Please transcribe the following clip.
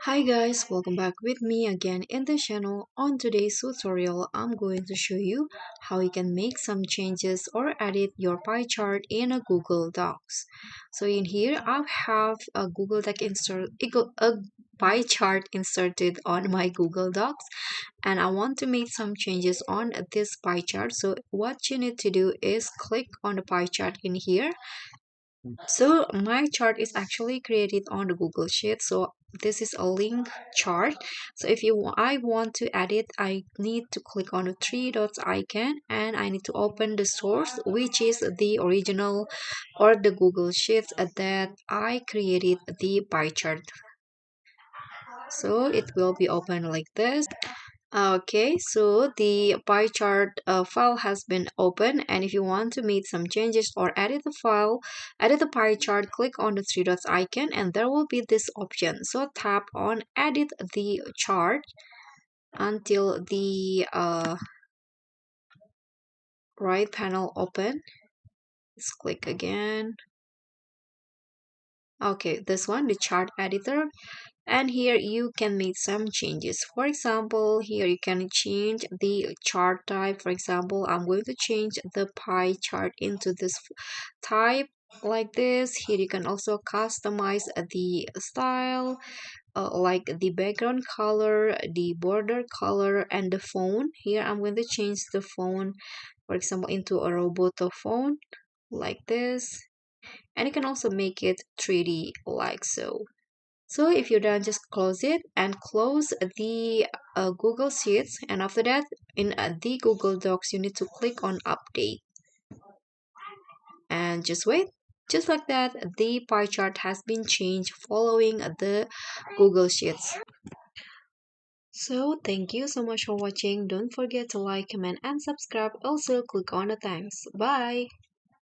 Hi guys, welcome back with me again in the channel. On today's tutorial, I'm going to show you how you can make some changes or edit your pie chart in a Google Docs. So in here, I have a a pie chart inserted on my Google Docs, and I want to make some changes on this pie chart. So what you need to do is click on the pie chart in here. So my chart is actually created on the Google Sheet. So this is a link chart. So if I want to edit, I need to click on the three dots icon and I need to open the source, which is the original or the Google Sheets that I created the pie chart. So it will be open like this. Okay, so the pie chart file has been opened, and if you want to make some changes or edit the file, edit the pie chart, click on the three dots icon and there will be this option. So tap on edit the chart until the right panel open. Just click again. Okay, this one, the chart editor, and here you can make some changes. For example, here you can change the chart type. For example, I'm going to change the pie chart into this type like this. Here you can also customize the style, like the background color, the border color, and the font. Here I'm going to change the font, for example, into a Roboto font like this, and you can also make it 3D like so. So if you're done, just close it and close the Google Sheets. And after that, in the Google Docs, you need to click on Update and just wait. Just like that, the pie chart has been changed following the Google Sheets. So thank you so much for watching. Don't forget to like, comment, and subscribe. Also click on the thanks. Bye.